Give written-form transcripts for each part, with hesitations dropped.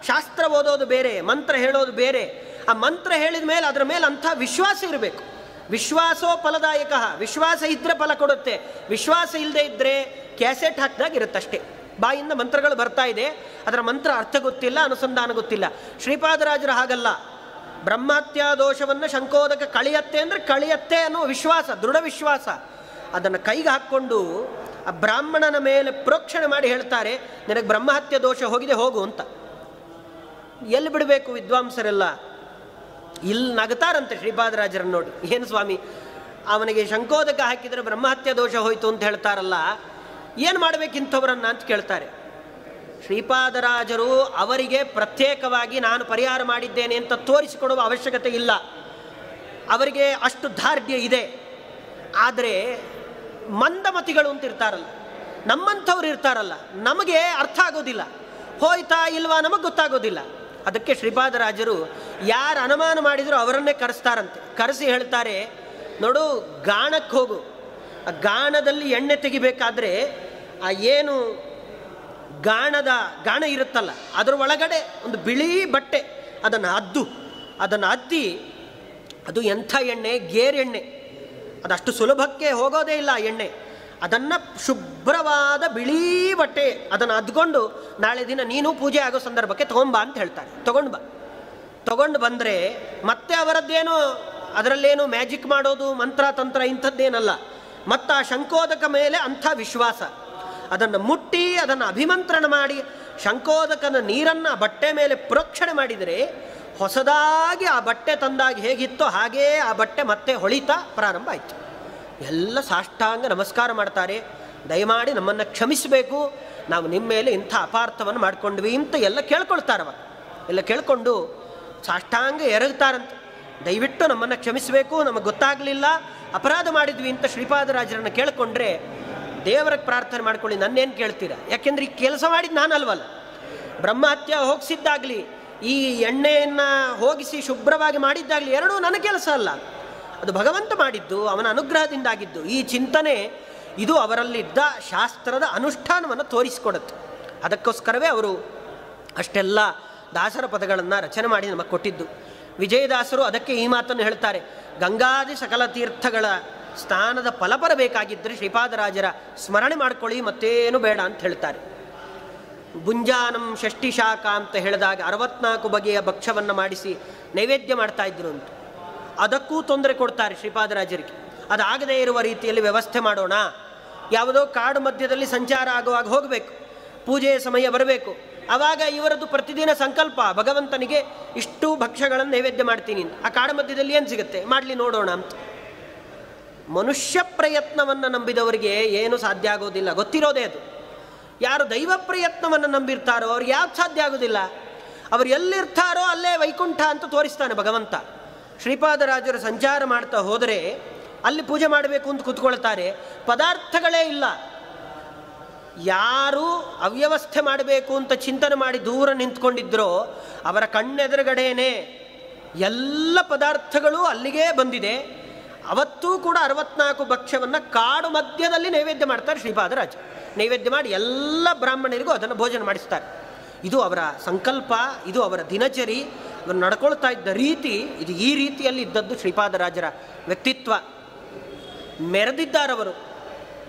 ಶಾಸ್ತ್ರ ಓದೋದು ಬೇರೆ, ಮಂತ್ರ ಹೇಳೋದು ಬೇರೆ. ಆ ಮಂತ್ರ ಹೇಳಿದ ಮೇಲೆ ಅದರ ಮೇಲೆ ಅಂಥ ವಿಶ್ವಾಸ ಇರಬೇಕು. ವಿಶ್ವಾಸೋ ಫಲದಾಯಕ, ವಿಶ್ವಾಸ ಇದ್ದರೆ ಫಲ ಕೊಡುತ್ತೆ. ವಿಶ್ವಾಸ ಇಲ್ಲದೆ ಇದ್ದರೆ ಕ್ಯಾಸೆಟ್ ಹಾಕಿದಾಗ ಇರುತ್ತಷ್ಟೇ. ಬಾಯಿಂದ ಮಂತ್ರಗಳು ಬರ್ತಾ ಇದೆ, ಅದರ ಮಂತ್ರ ಅರ್ಥ ಗೊತ್ತಿಲ್ಲ, ಅನುಸಂಧಾನ ಗೊತ್ತಿಲ್ಲ. ಶ್ರೀಪಾದರಾಜರು ಹಾಗಲ್ಲ. ಬ್ರಹ್ಮಹತ್ಯಾ ದೋಷವನ್ನು ಶಂಕೋದಕ ಕಳೆಯತ್ತೆ ಅಂದರೆ ಕಳೆಯತ್ತೆ ಅನ್ನೋ ವಿಶ್ವಾಸ, ದೃಢ ವಿಶ್ವಾಸ. ಅದನ್ನು ಕೈಗೆ ಹಾಕ್ಕೊಂಡು ಆ ಬ್ರಾಹ್ಮಣನ ಮೇಲೆ ಪ್ರೋಕ್ಷಣೆ ಮಾಡಿ ಹೇಳ್ತಾರೆ, ನಿನಗೆ ಬ್ರಹ್ಮಹತ್ಯೆ ದೋಷ ಹೋಗಿದೆ, ಹೋಗು ಅಂತ. ಎಲ್ಲಿ ಬಿಡಬೇಕು ವಿದ್ವಾಂಸರೆಲ್ಲ? ಇಲ್ಲಿ ನಗತಾರಂತೆ ಶ್ರೀಪಾದರಾಜರನ್ನು ನೋಡಿ. ಏನು ಸ್ವಾಮಿ, ಅವನಿಗೆ ಶಂಕೋದಕ ಹಾಕಿದರೆ ಬ್ರಹ್ಮಹತ್ಯೆ ದೋಷ ಹೋಯಿತು ಅಂತ ಹೇಳ್ತಾರಲ್ಲ, ಏನು ಮಾಡಬೇಕಿಂಥವ್ರನ್ನ ಅಂತ ಕೇಳ್ತಾರೆ. ಶ್ರೀಪಾದರಾಜರು ಅವರಿಗೆ ಪ್ರತ್ಯೇಕವಾಗಿ ನಾನು ಪರಿಹಾರ ಮಾಡಿದ್ದೇನೆ ಅಂತ ತೋರಿಸಿಕೊಡುವ ಅವಶ್ಯಕತೆ ಇಲ್ಲ. ಅವರಿಗೆ ಅಷ್ಟು ದಾರ್ಢ್ಯ ಇದೆ. ಆದರೆ ಮಂದಮತಿಗಳು ಅಂತ ಇರ್ತಾರಲ್ಲ, ನಮ್ಮಂಥವ್ರು ಇರ್ತಾರಲ್ಲ, ನಮಗೆ ಅರ್ಥ ಆಗೋದಿಲ್ಲ. ಹೋಯ್ತಾ ಇಲ್ವಾ ನಮಗೆ ಗೊತ್ತಾಗೋದಿಲ್ಲ. ಅದಕ್ಕೆ ಶ್ರೀಪಾದರಾಜರು ಯಾರು ಅನುಮಾನ ಮಾಡಿದರೂ ಅವರನ್ನೇ ಕರೆಸ್ತಾರಂತೆ. ಕರೆಸಿ ಹೇಳ್ತಾರೆ, ನೋಡು, ಗಾಣಕ್ಕೆ ಹೋಗು. ಆ ಗಾಣದಲ್ಲಿ ಎಣ್ಣೆ ತೆಗಿಬೇಕಾದ್ರೆ ಆ ಏನು ಗಾಣ ಇರುತ್ತಲ್ಲ, ಅದರ ಒಳಗಡೆ ಒಂದು ಬಿಳಿ ಬಟ್ಟೆ ಅದನ್ನು ಅದ್ದಿ, ಅದು ಎಂಥ ಎಣ್ಣೆ? ಗೇರ್ ಎಣ್ಣೆ. ಅದಷ್ಟು ಸುಲಭಕ್ಕೆ ಹೋಗೋದೇ ಇಲ್ಲ ಆ ಎಣ್ಣೆ. ಅದನ್ನು ಶುಭ್ರವಾದ ಬಿಳಿ ಬಟ್ಟೆ ಅದನ್ನು ಅದ್ಕೊಂಡು ನಾಳೆ ದಿನ ನೀನು ಪೂಜೆ ಆಗೋ ಸಂದರ್ಭಕ್ಕೆ ತೊಗೊಂಬಾ ಅಂತ ಹೇಳ್ತಾರೆ. ತೊಗೊಂಡು ಬಂದರೆ ಮತ್ತೆ ಅವರದ್ದೇನೋ ಅದರಲ್ಲೇನು ಮ್ಯಾಜಿಕ್ ಮಾಡೋದು, ಮಂತ್ರ ತಂತ್ರ ಇಂಥದ್ದೇನಲ್ಲ. ಮತ್ತು ಆ ಶಂಕೋದಕ ಮೇಲೆ ಅಂಥ ವಿಶ್ವಾಸ. ಅದನ್ನು ಮುಟ್ಟಿ ಅದನ್ನು ಅಭಿಮಂತ್ರಣ ಮಾಡಿ ಶಂಕೋದಕನ ನೀರನ್ನು ಬಟ್ಟೆ ಮೇಲೆ ಪ್ರೋಕ್ಷಣೆ ಮಾಡಿದರೆ ಹೊಸದಾಗಿ ಆ ಬಟ್ಟೆ ತಂದಾಗ ಹೇಗಿತ್ತೋ ಹಾಗೇ ಆ ಬಟ್ಟೆ ಮತ್ತೆ ಹೊಳಿತಾ ಪ್ರಾರಂಭ ಆಯಿತು. ಎಲ್ಲ ಸಾಷ್ಟಾಂಗ ನಮಸ್ಕಾರ ಮಾಡ್ತಾರೆ. ದಯಮಾಡಿ ನಮ್ಮನ್ನು ಕ್ಷಮಿಸಬೇಕು, ನಾವು ನಿಮ್ಮ ಮೇಲೆ ಇಂಥ ಅಪಾರ್ಥವನ್ನು ಮಾಡ್ಕೊಂಡ್ವಿ ಅಂತ ಎಲ್ಲ ಕೇಳ್ಕೊಳ್ತಾರವ. ಎಲ್ಲ ಕೇಳಿಕೊಂಡು ಸಾಷ್ಟಾಂಗ ಎರಗ್ತಾರಂತೆ. ದಯವಿಟ್ಟು ನಮ್ಮನ್ನು ಕ್ಷಮಿಸಬೇಕು, ನಮಗೆ ಗೊತ್ತಾಗಲಿಲ್ಲ, ಅಪರಾಧ ಮಾಡಿದ್ವಿ ಅಂತ ಶ್ರೀಪಾದರಾಜರನ್ನು ಕೇಳಿಕೊಂಡ್ರೆ ದೇವರಿಗೆ ಪ್ರಾರ್ಥನೆ ಮಾಡ್ಕೊಳ್ಳಿ, ನನ್ನೇನು ಕೇಳ್ತೀರಾ? ಯಾಕೆಂದ್ರೆ ಈ ಕೆಲಸ ಮಾಡಿದ್ದು ನಾನಲ್ವಲ್ಲ. ಬ್ರಹ್ಮಹತ್ಯೆ ಹೋಗಿಸಿದ್ದಾಗಲಿ, ಈ ಎಣ್ಣೆಯನ್ನು ಹೋಗಿಸಿ ಶುಭ್ರವಾಗಿ ಮಾಡಿದ್ದಾಗಲಿ ಎರಡೂ ನನ್ನ ಕೆಲಸ ಅಲ್ಲ, ಅದು ಭಗವಂತ ಮಾಡಿದ್ದು, ಅವನ ಅನುಗ್ರಹದಿಂದಾಗಿದ್ದು. ಈ ಚಿಂತನೆ ಇದು ಅವರಲ್ಲಿದ್ದ ಶಾಸ್ತ್ರದ ಅನುಷ್ಠಾನವನ್ನು ತೋರಿಸಿಕೊಡುತ್ತೆ. ಅದಕ್ಕೋಸ್ಕರವೇ ಅವರು ಅಷ್ಟೆಲ್ಲ ದಾಸರ ಪದಗಳನ್ನು ರಚನೆ ಮಾಡಿ ನಮಗೆ ಕೊಟ್ಟಿದ್ದು. ವಿಜಯದಾಸರು ಅದಕ್ಕೆ ಈ ಮಾತನ್ನು ಹೇಳ್ತಾರೆ, ಗಂಗಾದಿ ಸಕಲ ತೀರ್ಥಗಳ ಸ್ಥಾನದ ಫಲ ಬರಬೇಕಾಗಿದ್ದರೆ ಶ್ರೀಪಾದರಾಜರ ಸ್ಮರಣೆ ಮಾಡ್ಕೊಳ್ಳಿ, ಮತ್ತೇನು ಬೇಡ ಅಂತ ಹೇಳ್ತಾರೆ. ಭುಂಜಾನಂ ಷಷ್ಠಿ ಶಾಖ ಅಂತ ಹೇಳಿದಾಗ 64 ಬಗೆಯ ಭಕ್ಷ್ಯವನ್ನು ಮಾಡಿಸಿ ನೈವೇದ್ಯ ಮಾಡ್ತಾ ಇದ್ರು ಅಂತ. ಅದಕ್ಕೂ ತೊಂದರೆ ಕೊಡ್ತಾರೆ ಶ್ರೀಪಾದರಾಜರಿಗೆ. ಅದಾಗದೇ ಇರುವ ರೀತಿಯಲ್ಲಿ ವ್ಯವಸ್ಥೆ ಮಾಡೋಣ. ಯಾವುದೋ ಕಾಡು ಮಧ್ಯದಲ್ಲಿ ಸಂಚಾರ ಆಗುವಾಗ ಹೋಗಬೇಕು, ಪೂಜೆಯ ಸಮಯ ಬರಬೇಕು. ಆವಾಗ ಇವರದ್ದು ಪ್ರತಿದಿನ ಸಂಕಲ್ಪ, ಭಗವಂತನಿಗೆ ಇಷ್ಟು ಭಕ್ಷ್ಯಗಳನ್ನು ನೈವೇದ್ಯ ಮಾಡ್ತೀನಿ ಅಂತ. ಆ ಕಾಡು ಮಧ್ಯದಲ್ಲಿ ಏನು ಸಿಗುತ್ತೆ, ಮಾಡಲಿ ನೋಡೋಣ ಅಂತ. ಮನುಷ್ಯ ಪ್ರಯತ್ನವನ್ನು ನಂಬಿದವರಿಗೆ ಏನು ಸಾಧ್ಯ ಆಗೋದಿಲ್ಲ, ಗೊತ್ತಿರೋದೇ ಅದು. ಯಾರು ದೈವ ಪ್ರಯತ್ನವನ್ನು ನಂಬಿರ್ತಾರೋ ಅವ್ರಿಗೆ ಯಾವ್ದು ಸಾಧ್ಯ ಆಗೋದಿಲ್ಲ. ಅವರು ಎಲ್ಲಿರ್ತಾರೋ ಅಲ್ಲೇ ವೈಕುಂಠ ಅಂತ ತೋರಿಸ್ತಾನೆ ಭಗವಂತ. ಶ್ರೀಪಾದರಾಜರು ಸಂಚಾರ ಮಾಡ್ತಾ ಹೋದರೆ ಅಲ್ಲಿ ಪೂಜೆ ಮಾಡಬೇಕು ಅಂತ ಕೂತ್ಕೊಳ್ತಾರೆ, ಪದಾರ್ಥಗಳೇ ಇಲ್ಲ. ಯಾರು ಅವ್ಯವಸ್ಥೆ ಮಾಡಬೇಕು ಅಂತ ಚಿಂತನೆ ಮಾಡಿ ದೂರ ನಿಂತ್ಕೊಂಡಿದ್ರೋ ಅವರ ಕಣ್ಣೆದುರುಗಡೆಯೇ ಎಲ್ಲ ಪದಾರ್ಥಗಳು ಅಲ್ಲಿಗೆ ಬಂದಿದೆ. ಅವತ್ತೂ ಕೂಡ 64 ಭಕ್ಷ್ಯವನ್ನು ಕಾಡು ಮಧ್ಯದಲ್ಲಿ ನೈವೇದ್ಯ ಮಾಡ್ತಾರೆ ಶ್ರೀಪಾದರಾಜ. ನೈವೇದ್ಯ ಮಾಡಿ ಎಲ್ಲ ಬ್ರಾಹ್ಮಣರಿಗೂ ಅದನ್ನು ಭೋಜನ ಮಾಡಿಸ್ತಾರೆ. ಇದು ಅವರ ಸಂಕಲ್ಪ, ಇದು ಅವರ ದಿನಚರಿ, ಅವರು ನಡ್ಕೊಳ್ತಾ ಇದ್ದ ರೀತಿ. ಇದು ಈ ರೀತಿಯಲ್ಲಿ ಇದ್ದದ್ದು ಶ್ರೀಪಾದರಾಜರ ವ್ಯಕ್ತಿತ್ವ. ಮೆರೆದಿದ್ದಾರವರು.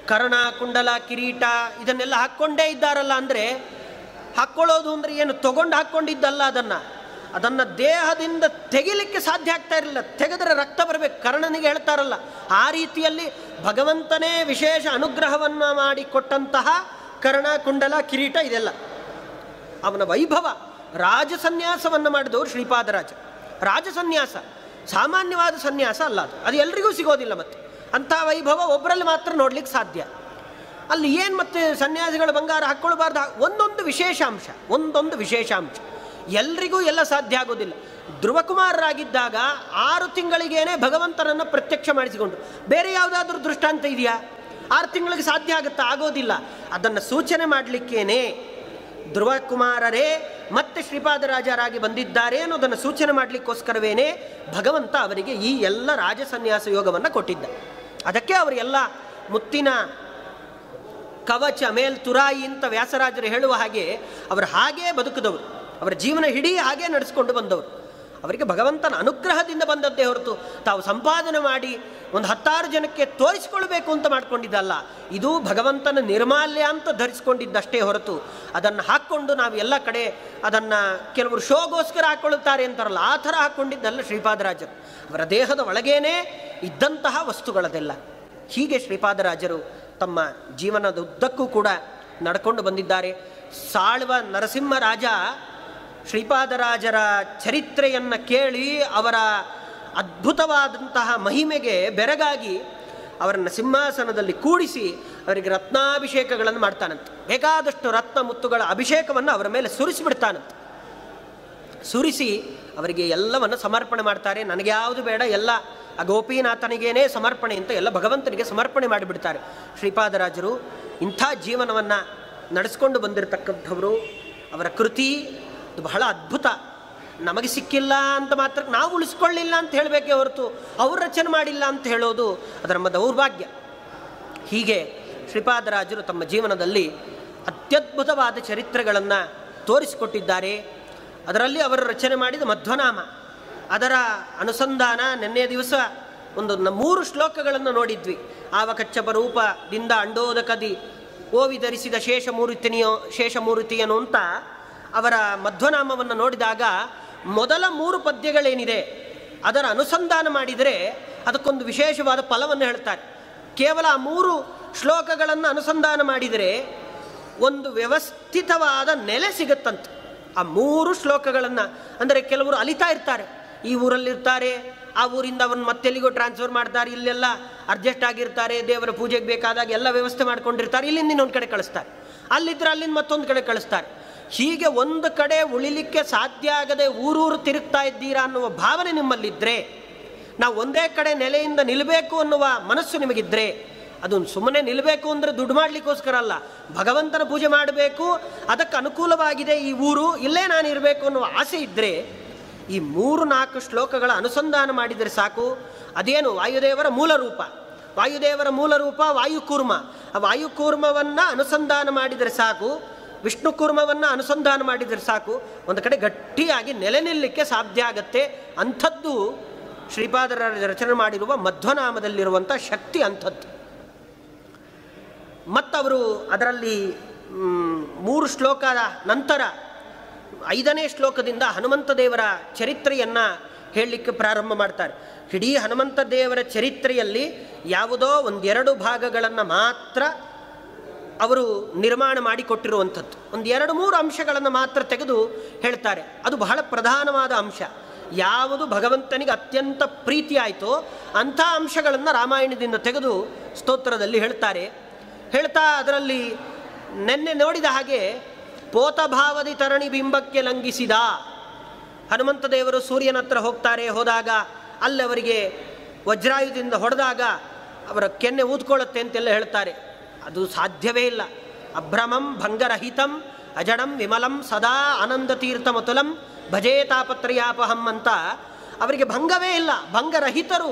ಕರ್ಣ, ಕುಂಡಲ, ಕಿರೀಟ ಇದನ್ನೆಲ್ಲ ಹಾಕ್ಕೊಂಡೇ ಇದ್ದಾರಲ್ಲ. ಅಂದರೆ ಹಾಕ್ಕೊಳ್ಳೋದು ಅಂದರೆ ಏನು ತೊಗೊಂಡು ಹಾಕ್ಕೊಂಡಿದ್ದಲ್ಲ, ಅದನ್ನು ದೇಹದಿಂದ ತೆಗಿಲಿಕ್ಕೆ ಸಾಧ್ಯ ಆಗ್ತಾ ಇರಲಿಲ್ಲ. ತೆಗೆದರೆ ರಕ್ತ ಬರಬೇಕು, ಕರ್ಣನಿಗೆ ಹೇಳ್ತಾರಲ್ಲ ಆ ರೀತಿಯಲ್ಲಿ ಭಗವಂತನೇ ವಿಶೇಷ ಅನುಗ್ರಹವನ್ನು ಮಾಡಿಕೊಟ್ಟಂತಹ ಕರ್ಣ, ಕುಂಡಲ, ಕಿರೀಟ ಇದೆಲ್ಲ ಅವನ ವೈಭವ. ರಾಜಸನ್ಯಾಸವನ್ನು ಮಾಡಿದವರು ಶ್ರೀಪಾದರಾಜ. ರಾಜಸನ್ಯಾಸ ಸಾಮಾನ್ಯವಾದ ಸನ್ಯಾಸ ಅಲ್ಲ, ಅದು ಎಲ್ರಿಗೂ ಸಿಗೋದಿಲ್ಲ. ಮತ್ತು ಅಂಥ ವೈಭವ ಒಬ್ಬರಲ್ಲಿ ಮಾತ್ರ ನೋಡ್ಲಿಕ್ಕೆ ಸಾಧ್ಯ. ಅಲ್ಲಿ ಏನು ಮತ್ತೆ ಸನ್ಯಾಸಿಗಳು ಬಂಗಾರ ಹಾಕ್ಕೊಳ್ಬಾರ್ದು, ಒಂದೊಂದು ವಿಶೇಷಾಂಶ. ಎಲ್ರಿಗೂ ಎಲ್ಲ ಸಾಧ್ಯ ಆಗೋದಿಲ್ಲ. ಧ್ರುವಕುಮಾರರಾಗಿದ್ದಾಗ 6 ತಿಂಗಳಿಗೇನೆ ಭಗವಂತನನ್ನು ಪ್ರತ್ಯಕ್ಷ ಮಾಡಿಸಿಕೊಂಡ್ರು. ಬೇರೆ ಯಾವುದಾದ್ರೂ ದೃಷ್ಟಾಂತ ಇದೆಯಾ? 6 ತಿಂಗಳಿಗೆ ಸಾಧ್ಯ ಆಗುತ್ತಾ? ಆಗೋದಿಲ್ಲ. ಅದನ್ನು ಸೂಚನೆ ಮಾಡಲಿಕ್ಕೇನೆ ಧ್ರುವಕುಮಾರರೇ ಮತ್ತೆ ಶ್ರೀಪಾದರಾಜರಾಗಿ ಬಂದಿದ್ದಾರೆ ಅನ್ನೋದನ್ನು ಸೂಚನೆ ಮಾಡಲಿಕ್ಕೋಸ್ಕರವೇನೆ ಭಗವಂತ ಅವರಿಗೆ ಈ ಎಲ್ಲ ರಾಜಸನ್ಯಾಸ ಯೋಗವನ್ನು ಕೊಟ್ಟಿದ್ದ. ಅದಕ್ಕೆ ಅವರೆಲ್ಲ ಮುತ್ತಿನ ಕವಚ ಮೇಲ್ ತುರಾಯಿ ಅಂತ ವ್ಯಾಸರಾಜರು ಹೇಳುವ ಹಾಗೆ ಅವರು ಹಾಗೇ ಬದುಕಿದವರು. ಅವರ ಜೀವನ ಇಡೀ ಹಾಗೆ ನಡೆಸ್ಕೊಂಡು ಬಂದವರು. ಅವರಿಗೆ ಭಗವಂತನ ಅನುಗ್ರಹದಿಂದ ಬಂದದ್ದೇ ಹೊರತು ತಾವು ಸಂಪಾದನೆ ಮಾಡಿ ಒಂದು 10 ಜನಕ್ಕೆ ತೋರಿಸಿಕೊಳ್ಬೇಕು ಅಂತ ಮಾಡ್ಕೊಂಡಿದ್ದಲ್ಲ. ಇದು ಭಗವಂತನ ನಿರ್ಮಾಲ್ಯ ಅಂತ ಧರಿಸ್ಕೊಂಡಿದ್ದಷ್ಟೇ ಹೊರತು ಅದನ್ನು ಹಾಕ್ಕೊಂಡು ನಾವು ಎಲ್ಲ ಕಡೆ ಅದನ್ನು ಕೆಲವರು ಶೋಗೋಸ್ಕರ ಹಾಕ್ಕೊಳ್ಳುತ್ತಾರೆ ಅಂತಾರಲ್ಲ, ಆ ಥರ ಹಾಕ್ಕೊಂಡಿದ್ದಲ್ಲ ಶ್ರೀಪಾದರಾಜರು. ಅವರ ದೇಹದ ಒಳಗೇನೆ ಇದ್ದಂತಹ ವಸ್ತುಗಳದೆಲ್ಲ. ಹೀಗೆ ಶ್ರೀಪಾದರಾಜರು ತಮ್ಮ ಜೀವನದ ಉದ್ದಕ್ಕೂ ಕೂಡ ನಡ್ಕೊಂಡು ಬಂದಿದ್ದಾರೆ. ಸಾಳ್ವ ನರಸಿಂಹರಾಜ ಶ್ರೀಪಾದರಾಜರ ಚರಿತ್ರೆಯನ್ನು ಕೇಳಿ ಅವರ ಅದ್ಭುತವಾದಂತಹ ಮಹಿಮೆಗೆ ಬೆರಗಾಗಿ ಅವರನ್ನು ಸಿಂಹಾಸನದಲ್ಲಿ ಕೂಡಿಸಿ ಅವರಿಗೆ ರತ್ನಾಭಿಷೇಕಗಳನ್ನು ಮಾಡ್ತಾನಂತೆ. ಬೇಕಾದಷ್ಟು ರತ್ನ ಮುತ್ತುಗಳ ಅಭಿಷೇಕವನ್ನು ಅವರ ಮೇಲೆ ಸುರಿಸಿಬಿಡ್ತಾನಂತೆ. ಸುರಿಸಿ ಅವರಿಗೆ ಎಲ್ಲವನ್ನು ಸಮರ್ಪಣೆ ಮಾಡ್ತಾರೆ. ನನಗೆ ಯಾವುದು ಬೇಡ, ಎಲ್ಲ ಆ ಗೋಪಿನಾಥನಿಗೇನೇ ಸಮರ್ಪಣೆ ಅಂತ ಎಲ್ಲ ಭಗವಂತನಿಗೆ ಸಮರ್ಪಣೆ ಮಾಡಿಬಿಡ್ತಾರೆ. ಶ್ರೀಪಾದರಾಜರು ಇಂಥ ಜೀವನವನ್ನು ನಡೆಸ್ಕೊಂಡು ಬಂದಿರತಕ್ಕಂಥವರು. ಅವರ ಕೃತಿ ಅದು ಬಹಳ ಅದ್ಭುತ. ನಮಗೆ ಸಿಕ್ಕಿಲ್ಲ ಅಂತ ಮಾತ್ರ ನಾವು ಉಳಿಸ್ಕೊಳ್ಳಿಲ್ಲ ಅಂತ ಹೇಳಬೇಕೇ ಹೊರತು ಅವರು ರಚನೆ ಮಾಡಿಲ್ಲ ಅಂತ ಹೇಳೋದು ಅದರ ನಮ್ಮ ದೌರ್ಭಾಗ್ಯ. ಹೀಗೆ ಶ್ರೀಪಾದರಾಜರು ತಮ್ಮ ಜೀವನದಲ್ಲಿ ಅತ್ಯದ್ಭುತವಾದ ಚರಿತ್ರೆಗಳನ್ನು ತೋರಿಸಿಕೊಟ್ಟಿದ್ದಾರೆ. ಅದರಲ್ಲಿ ಅವರು ರಚನೆ ಮಾಡಿದ ಮಧ್ವನಾಮ, ಅದರ ಅನುಸಂಧಾನ ನಿನ್ನೆ ದಿವಸ ಒಂದು 3 ಶ್ಲೋಕಗಳನ್ನು ನೋಡಿದ್ವಿ. ಆವಕಚ್ಚಪ ರೂಪದಿಂದ ಅಂಡೋದಕದಿ ಓವಿ ಧರಿಸಿದ ಶೇಷಮೂರ್ತಿಯನು ಅಂತ ಅವರ ಮಧ್ವನಾಮವನ್ನು ನೋಡಿದಾಗ ಮೊದಲ 3 ಪದ್ಯಗಳೇನಿದೆ ಅದರ ಅನುಸಂಧಾನ ಮಾಡಿದರೆ ಅದಕ್ಕೊಂದು ವಿಶೇಷವಾದ ಫಲವನ್ನು ಹೇಳ್ತಾರೆ. ಕೇವಲ ಆ 3 ಶ್ಲೋಕಗಳನ್ನು ಅನುಸಂಧಾನ ಮಾಡಿದರೆ ಒಂದು ವ್ಯವಸ್ಥಿತವಾದ ನೆಲೆ ಸಿಗುತ್ತಂತೆ. ಆ 3 ಶ್ಲೋಕಗಳನ್ನು ಅಂದರೆ ಕೆಲವರು ಅಲಿತಾ ಇರ್ತಾರೆ, ಈ ಊರಲ್ಲಿರ್ತಾರೆ, ಆ ಊರಿಂದ ಅವನ್ನ ಮತ್ತೆಲ್ಲಿಗೋ ಟ್ರಾನ್ಸ್ಫರ್ ಮಾಡ್ತಾರೆ, ಇಲ್ಲೆಲ್ಲ ಅಡ್ಜಸ್ಟ್ ಆಗಿರ್ತಾರೆ, ದೇವರ ಪೂಜೆಗೆ ಬೇಕಾದಾಗ ಎಲ್ಲ ವ್ಯವಸ್ಥೆ ಮಾಡ್ಕೊಂಡಿರ್ತಾರೆ, ಇಲ್ಲಿಂದ ಇನ್ನೊಂದು ಕಡೆ ಕಳಿಸ್ತಾರೆ, ಅಲ್ಲಿದ್ದರೆ ಅಲ್ಲಿಂದ ಮತ್ತೊಂದು ಕಡೆ ಕಳಿಸ್ತಾರೆ. ಹೀಗೆ ಒಂದು ಕಡೆ ಉಳಿಲಿಕ್ಕೆ ಸಾಧ್ಯ ಆಗದೆ ಊರೂರು ತಿರುಗ್ತಾ ಇದ್ದೀರಾ ಅನ್ನುವ ಭಾವನೆ ನಿಮ್ಮಲ್ಲಿದ್ದರೆ, ನಾವು ಒಂದೇ ಕಡೆ ನೆಲೆಯಿಂದ ನಿಲ್ಲಬೇಕು ಅನ್ನುವ ಮನಸ್ಸು ನಿಮಗಿದ್ದರೆ, ಅದು ಸುಮ್ಮನೆ ನಿಲ್ಲಬೇಕು ಅಂದರೆ ದುಡ್ಡು ಮಾಡಲಿಕ್ಕೋಸ್ಕರ ಅಲ್ಲ, ಭಗವಂತನ ಪೂಜೆ ಮಾಡಬೇಕು, ಅದಕ್ಕೆ ಅನುಕೂಲವಾಗಿದೆ ಈ ಊರು, ಇಲ್ಲೇ ನಾನು ಇರಬೇಕು ಅನ್ನುವ ಆಸೆ ಇದ್ದರೆ ಈ 3-4 ಶ್ಲೋಕಗಳ ಅನುಸಂಧಾನ ಮಾಡಿದರೆ ಸಾಕು. ಅದೇನು ವಾಯುದೇವರ ಮೂಲ ರೂಪ, ವಾಯುದೇವರ ಮೂಲ ರೂಪ ವಾಯುಕೂರ್ಮ, ಆ ವಾಯುಕೂರ್ಮವನ್ನು ಅನುಸಂಧಾನ ಮಾಡಿದರೆ ಸಾಕು, ವಿಷ್ಣು ಕೂರ್ಮವನ್ನು ಅನುಸಂಧಾನ ಮಾಡಿದರೆ ಸಾಕು, ಒಂದು ಕಡೆ ಗಟ್ಟಿಯಾಗಿ ನೆಲೆ ನಿಲ್ಲಕ್ಕೆ ಸಾಧ್ಯ ಆಗತ್ತೆ. ಅಂಥದ್ದು ಶ್ರೀಪಾದರ ರಚನೆ ಮಾಡಿರುವ ಮಧ್ವನಾಮದಲ್ಲಿರುವಂಥ ಶಕ್ತಿ ಅಂಥದ್ದು. ಮತ್ತವರು ಅದರಲ್ಲಿ 3 ಶ್ಲೋಕದ ನಂತರ 5ನೇ ಶ್ಲೋಕದಿಂದ ಹನುಮಂತ ದೇವರ ಚರಿತ್ರೆಯನ್ನು ಹೇಳಲಿಕ್ಕೆ ಪ್ರಾರಂಭ ಮಾಡ್ತಾರೆ. ಇಡೀ ಹನುಮಂತ ದೇವರ ಚರಿತ್ರೆಯಲ್ಲಿ ಯಾವುದೋ 1-2 ಭಾಗಗಳನ್ನು ಮಾತ್ರ ಅವರು ನಿರ್ಮಾಣ ಮಾಡಿಕೊಟ್ಟಿರುವಂಥದ್ದು, 1-2-3 ಅಂಶಗಳನ್ನು ಮಾತ್ರ ತೆಗೆದು ಹೇಳ್ತಾರೆ. ಅದು ಬಹಳ ಪ್ರಧಾನವಾದ ಅಂಶ. ಯಾವುದು ಭಗವಂತನಿಗೆ ಅತ್ಯಂತ ಪ್ರೀತಿ ಆಯಿತೋ ಅಂಥ ಅಂಶಗಳನ್ನು ರಾಮಾಯಣದಿಂದ ತೆಗೆದು ಸ್ತೋತ್ರದಲ್ಲಿ ಹೇಳ್ತಾರೆ. ಹೇಳ್ತಾ ಅದರಲ್ಲಿ ನೆನ್ನೆ ನೋಡಿದ ಹಾಗೆ ಪೋತಭಾವದಿ ತರಣಿ ಬಿಂಬಕ್ಕೆ ಲಂಘಿಸಿದ ಹನುಮಂತ ದೇವರು ಸೂರ್ಯನ ಹತ್ರ ಹೋದಾಗ ಅಲ್ಲಿ ಅವರಿಗೆ ವಜ್ರಾಯುಧದಿಂದ ಹೊಡೆದಾಗ ಅವರ ಕೆನ್ನೆ ಊದ್ಕೊಳ್ಳುತ್ತೆ ಅಂತೆಲ್ಲ ಹೇಳ್ತಾರೆ. ಅದು ಸಾಧ್ಯವೇ ಇಲ್ಲ. ಅಭ್ರಮಂ ಭಂಗರಹಿತಂ ಅಜಡಂ ವಿಮಲಂ ಸದಾ ಆನಂದ ತೀರ್ಥಮತುಲಂ ಭಜೇ ತಾಪತ್ರಯಾಪಹಂ ಅಂತ ಅವರಿಗೆ ಭಂಗವೇ ಇಲ್ಲ. ಭಂಗರಹಿತರು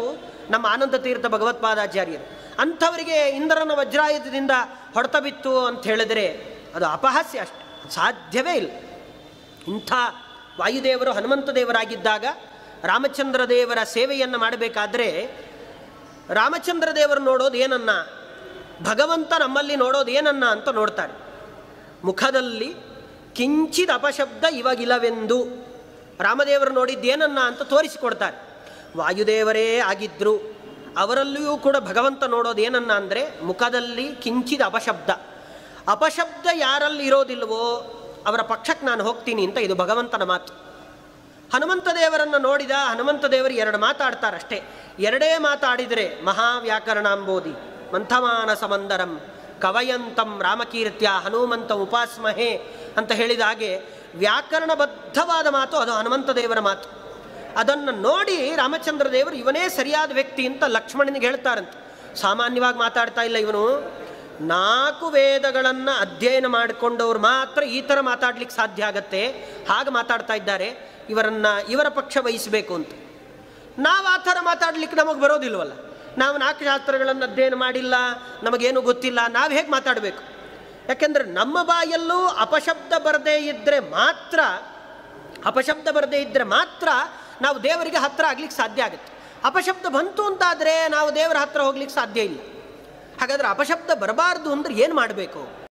ನಮ್ಮ ಆನಂದ ತೀರ್ಥ ಭಗವತ್ಪಾದಾಚಾರ್ಯರು. ಅಂಥವರಿಗೆ ಇಂದ್ರನ ವಜ್ರಾಯುಧದಿಂದ ಹೊಡೆತ ಬಿತ್ತು ಅಂತ ಹೇಳಿದರೆ ಅದು ಅಪಹಾಸ್ಯ, ಅಷ್ಟು ಸಾಧ್ಯವೇ ಇಲ್ಲ. ಇಂಥ ವಾಯುದೇವರು ಹನುಮಂತ ದೇವರಾಗಿದ್ದಾಗ ರಾಮಚಂದ್ರ ದೇವರ ಸೇವೆಯನ್ನು ಮಾಡಬೇಕಾದ್ರೆ ರಾಮಚಂದ್ರ ದೇವರು ನೋಡೋದು ಏನನ್ನ, ಭಗವಂತ ನಮ್ಮಲ್ಲಿ ನೋಡೋದು ಏನನ್ನ ಅಂತ ನೋಡ್ತಾರೆ. ಮುಖದಲ್ಲಿ ಕಿಂಚಿತ್ ಅಪಶಬ್ದ ಇವಾಗಿಲ್ಲವೆಂದು ರಾಮದೇವರು ನೋಡಿದ್ದೇನನ್ನ ಅಂತ ತೋರಿಸಿಕೊಡ್ತಾರೆ. ವಾಯುದೇವರೇ ಆಗಿದ್ದರು, ಅವರಲ್ಲಿಯೂ ಕೂಡ ಭಗವಂತ ನೋಡೋದು ಏನನ್ನ ಅಂದರೆ ಮುಖದಲ್ಲಿ ಕಿಂಚಿತ್ ಅಪಶಬ್ದ. ಅಪಶಬ್ದ ಯಾರಲ್ಲಿ ಇರೋದಿಲ್ವೋ ಅವರ ಪಕ್ಷಕ್ಕೆ ನಾನು ಹೋಗ್ತೀನಿ ಅಂತ ಇದು ಭಗವಂತನ ಮಾತು. ಹನುಮಂತ ದೇವರನ್ನು ನೋಡಿದ ಹನುಮಂತ ದೇವರು 2 ಮಾತಾಡ್ತಾರಷ್ಟೇ. 2 ಮಾತಾಡಿದರೆ ಮಹಾವ್ಯಾಕರಣಾಂಬೋಧಿ ಮಂಥಮಾನ ಸಮಂದರಂ ಕವಯಂತಂ ರಾಮಕೀರ್ತ್ಯ ಹನುಮಂತ ಉಪಾಸ್ಮಹೇ ಅಂತ ಹೇಳಿದ ಹಾಗೆ ವ್ಯಾಕರಣಬದ್ಧವಾದ ಮಾತು ಅದು ಹನುಮಂತ ದೇವರ ಮಾತು. ಅದನ್ನು ನೋಡಿ ರಾಮಚಂದ್ರ ದೇವರು ಇವನೇ ಸರಿಯಾದ ವ್ಯಕ್ತಿ ಅಂತ ಲಕ್ಷ್ಮಣನಿಗೆ ಹೇಳ್ತಾರಂತೆ. ಸಾಮಾನ್ಯವಾಗಿ ಮಾತಾಡ್ತಾ ಇಲ್ಲ ಇವನು, 4 ವೇದಗಳನ್ನು ಅಧ್ಯಯನ ಮಾಡಿಕೊಂಡವ್ರು ಮಾತ್ರ ಈ ಥರ ಮಾತಾಡ್ಲಿಕ್ಕೆ ಸಾಧ್ಯ ಆಗತ್ತೆ, ಹಾಗೆ ಮಾತಾಡ್ತಾ ಇದ್ದಾರೆ, ಇವರ ಪಕ್ಷ ವಹಿಸಬೇಕು ಅಂತ. ನಾವು ಆ ಥರ ಮಾತಾಡ್ಲಿಕ್ಕೆ ನಮಗೆ ಬರೋದಿಲ್ವಲ್ಲ. ನಾವು 4 ಶಾಸ್ತ್ರಗಳನ್ನು ಅಧ್ಯಯನ ಮಾಡಿಲ್ಲ, ನಮಗೇನು ಗೊತ್ತಿಲ್ಲ, ನಾವು ಹೇಗೆ ಮಾತಾಡಬೇಕು? ಯಾಕೆಂದರೆ ನಮ್ಮ ಬಾಯಲ್ಲೂ ಅಪಶಬ್ದ ಬರದೇ ಇದ್ದರೆ ಮಾತ್ರ ಅಪಶಬ್ದ ಬರದೇ ಇದ್ದರೆ ಮಾತ್ರ ನಾವು ದೇವರಿಗೆ ಹತ್ತಿರ ಆಗ್ಲಿಕ್ಕೆ ಸಾಧ್ಯ ಆಗುತ್ತೆ. ಅಪಶಬ್ದ ಬಂತು ಅಂತಾದರೆ ನಾವು ದೇವರ ಹತ್ತಿರ ಹೋಗ್ಲಿಕ್ಕೆ ಸಾಧ್ಯ ಇಲ್ಲ. ಹಾಗಾದರೆ ಅಪಶಬ್ದ ಬರಬಾರ್ದು ಅಂದರೆ ಏನು ಮಾಡಬೇಕು?